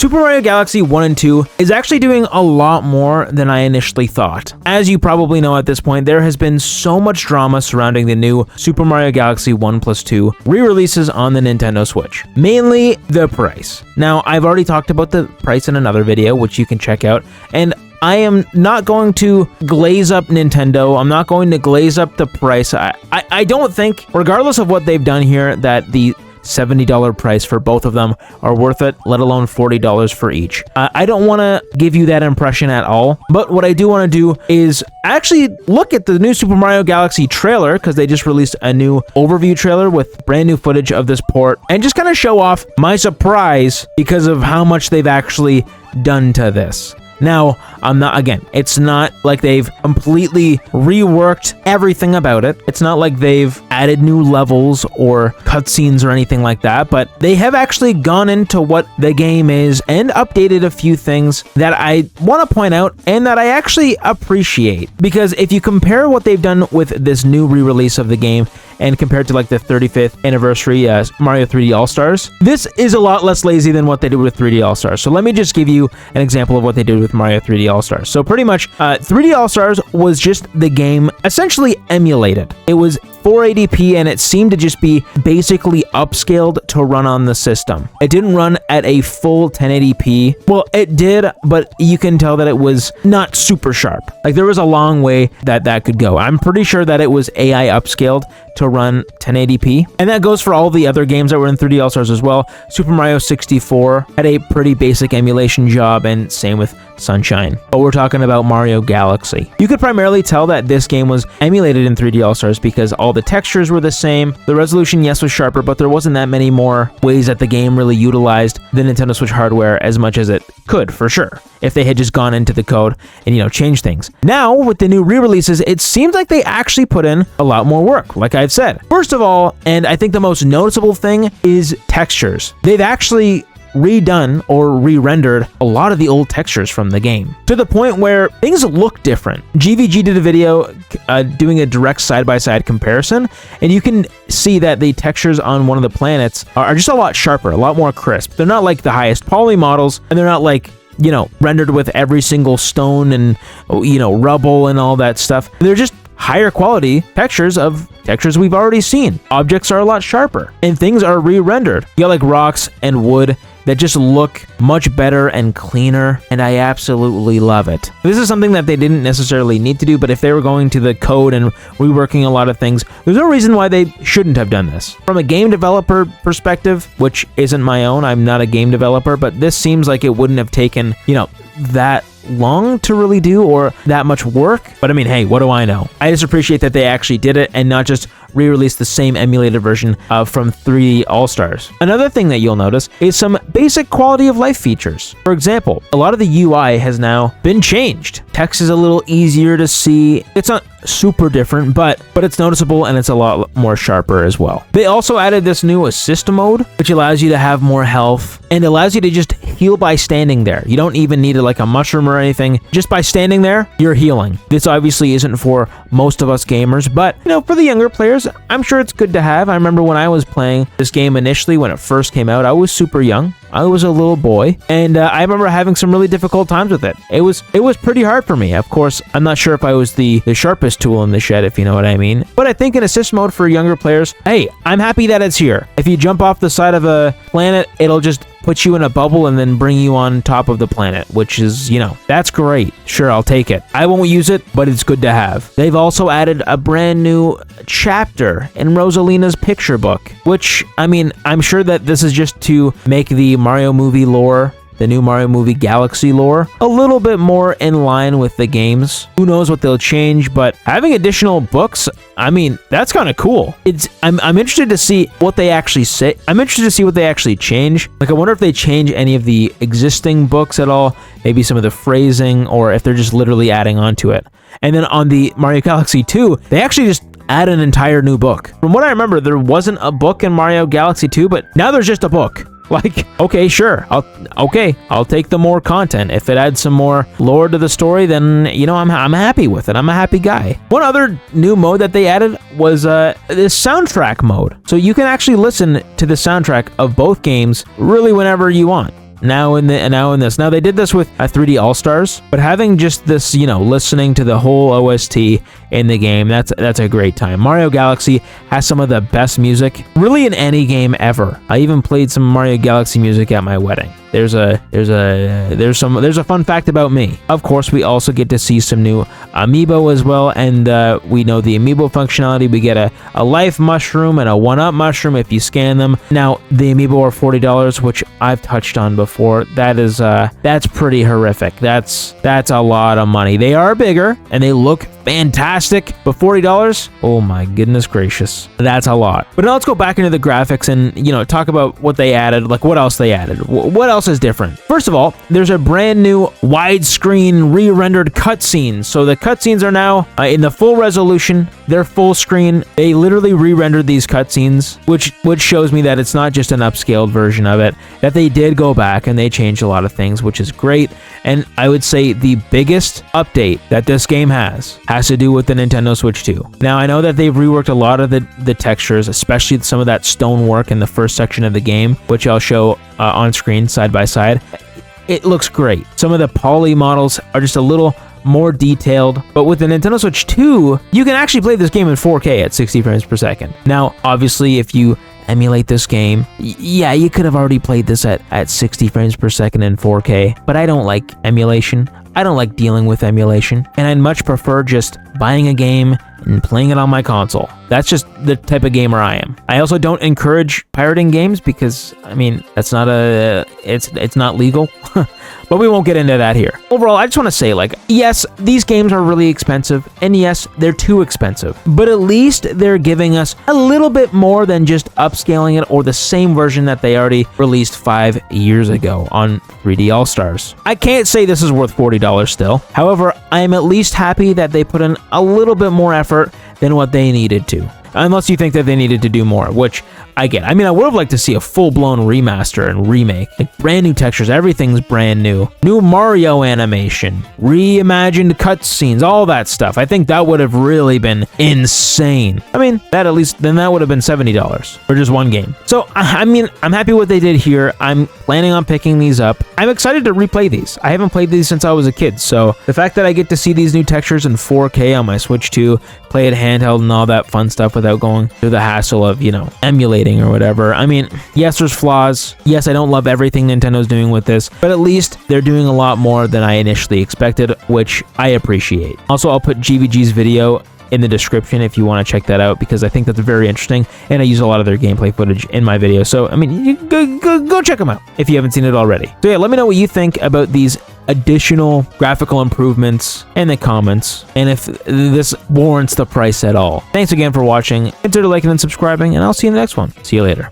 Super Mario Galaxy 1 and 2 is actually doing a lot more than I initially thought. As you probably know at this point, there has been so much drama surrounding the new Super Mario Galaxy 1+2 re-releases on the Nintendo Switch. Mainly the price. Now, I've already talked about the price in another video, which you can check out, and I am not going to glaze up Nintendo. I'm not going to glaze up the price. I don't think, regardless of what they've done here, that the $70 price for both of them are worth it, let alone $40 for each. I don't want to give you that impression at all, but what I do want to do is actually look at the new Super Mario Galaxy trailer, because they just released a new overview trailer with brand new footage of this port, and just kind of show off my surprise because of how much they've actually done to this. Now, it's not like they've completely reworked everything about it. It's not like they've added new levels or cutscenes or anything like that, but they have actually gone into what the game is and updated a few things that I want to point out and that I actually appreciate. Because if you compare what they've done with this new re-release of the game and compared to like the 35th anniversary Mario 3D All-Stars, this is a lot less lazy than what they did with 3D All-Stars. So let me just give you an example of what they did with Mario 3D All-Stars. So pretty much 3D All-Stars was just the game essentially emulated. It was 480p and it seemed to just be basically upscaled to run on the system. It didn't run at a full 1080p. Well, it did, but you can tell that it was not super sharp. Like there was a long way that could go. I'm pretty sure that it was AI upscaled to run 1080p. And that goes for all the other games that were in 3D All-Stars as well. Super Mario 64 had a pretty basic emulation job, and same with Sunshine. But we're talking about Mario Galaxy. You could primarily tell that this game was emulated in 3D All-Stars because all the textures were the same. The resolution, yes, was sharper, but there wasn't that many more ways that the game really utilized the Nintendo Switch hardware as much as it could, for sure, if they had just gone into the code and, changed things. Now, with the new re-releases, it seems like they actually put in a lot more work, like I've said. First of all, and I think the most noticeable thing, is textures. They've actually redone or re-rendered a lot of the old textures from the game to the point where things look different. GVG did a video doing a direct side-by-side comparison, and you can see that the textures on one of the planets are just a lot sharper, a lot more crisp. They're not like the highest poly models, and they're not like, rendered with every single stone and, rubble and all that stuff. They're just higher quality textures we've already seen. Objects are a lot sharper, and things are re-rendered. You got like rocks and wood that just look much better and cleaner, and I absolutely love it. This is something that they didn't necessarily need to do, but if they were going to the code and reworking a lot of things, there's no reason why they shouldn't have done this. From a game developer perspective, which isn't my own, I'm not a game developer, but this seems like it wouldn't have taken, that long to really do or that much work. But I mean, hey, what do I know? I just appreciate that they actually did it and not just re-released the same emulated version from 3D All-Stars. Another thing that you'll notice is some basic quality of life features. For example, a lot of the UI has now been changed. Text is a little easier to see. It's not super different, but it's noticeable and it's a lot more sharper as well. They also added this new assist mode, which allows you to have more health and allows you to just heal by standing there. You don't even need like a mushroom or anything. Just by standing there, you're healing. This obviously isn't for most of us gamers, but for the younger players, I'm sure it's good to have. I remember when I was playing this game initially, when it first came out, I was super young. I was a little boy, and I remember having some really difficult times with it. It was pretty hard for me. Of course, I'm not sure if I was the sharpest tool in the shed, if you know what I mean. But I think in assist mode for younger players, hey, I'm happy that it's here. If you jump off the side of a planet, it'll just put you in a bubble and then bring you on top of the planet, which is, that's great. Sure, I'll take it. I won't use it, but it's good to have. They've also added a brand new chapter in Rosalina's picture book, which, I mean, I'm sure that this is just to make the Mario movie lore, the new Mario movie Galaxy lore, a little bit more in line with the games. Who knows what they'll change, but having additional books, I mean, that's kind of cool. I'm interested to see what they actually say. I'm interested to see what they actually change. Like, I wonder if they change any of the existing books at all, maybe some of the phrasing, or if they're just literally adding on to it. And then on the Mario Galaxy 2, they actually just add an entire new book. From what I remember, there wasn't a book in Mario Galaxy 2, but now there's just a book. Like, okay, sure, I'll take the more content. If it adds some more lore to the story, then, I'm happy with it. I'm a happy guy. One other new mode that they added was this soundtrack mode. So you can actually listen to the soundtrack of both games really whenever you want. now in this. Now they did this with 3D All-Stars, but having just this, listening to the whole OST in the game, that's a great time. Mario Galaxy has some of the best music really in any game ever. I even played some Mario Galaxy music at my wedding. There's a fun fact about me. Of course, we also get to see some new amiibo as well, and we know the amiibo functionality. We get a life mushroom and a 1-up mushroom if you scan them. Now, the amiibo are $40, which I've touched on before. That's pretty horrific. That's a lot of money. They are bigger and they look fantastic, but $40? Oh my goodness gracious. That's a lot. But now let's go back into the graphics and, talk about what they added, like what else they added. What else is different? First of all, there's a brand new widescreen re-rendered cutscenes. So the cutscenes are now in the full resolution. They're full screen. They literally re-rendered these cutscenes, which shows me that it's not just an upscaled version of it, that they did go back and they changed a lot of things, which is great. And I would say the biggest update that this game has to do with the Nintendo Switch 2. Now, I know that they've reworked a lot of the textures, especially some of that stonework in the first section of the game, which I'll show on screen side by side. It looks great. Some of the poly models are just a little more detailed, but with the Nintendo Switch 2, you can actually play this game in 4K at 60 frames per second. Now, obviously, if you emulate this game, yeah, you could have already played this at 60 frames per second in 4K, but I don't like emulation. I don't like dealing with emulation, and I'd much prefer just buying a game and playing it on my console. That's just the type of gamer I am. I also don't encourage pirating games because, that's not it's not legal. But we won't get into that here. Overall, I just want to say, yes, these games are really expensive, and yes, they're too expensive. But at least they're giving us a little bit more than just upscaling it or the same version that they already released 5 years ago on 3D All-Stars. I can't say this is worth $40 still. However, I'm at least happy that they put in a little bit more effort than what they needed to. Unless you think that they needed to do more, which I get. I would have liked to see a full-blown remaster and remake. Like brand new textures, everyth's brand new. New Mario animation, reimagined cutscenes, all that stuff. I think that would have really been insane. That would have been $70 for just one game. So, I'm happy with what they did here. I'm planning on picking these up. I'm excited to replay these. I haven't played these since I was a kid, so the fact that I get to see these new textures in 4K on my Switch 2, play it handheld and all that fun stuff without going through the hassle of, emulating or whatever. Yes, there's flaws. Yes, I don't love everything Nintendo's doing with this, but at least they're doing a lot more than I initially expected, which I appreciate. Also, I'll put GVG's video in the description if you want to check that out, because I think that's very interesting, and I use a lot of their gameplay footage in my video. So, you go check them out if you haven't seen it already. So yeah, let me know what you think about these additional graphical improvements in the comments, and if this warrants the price at all. Thanks again for watching. Consider liking and subscribing, and I'll see you in the next one. See you later.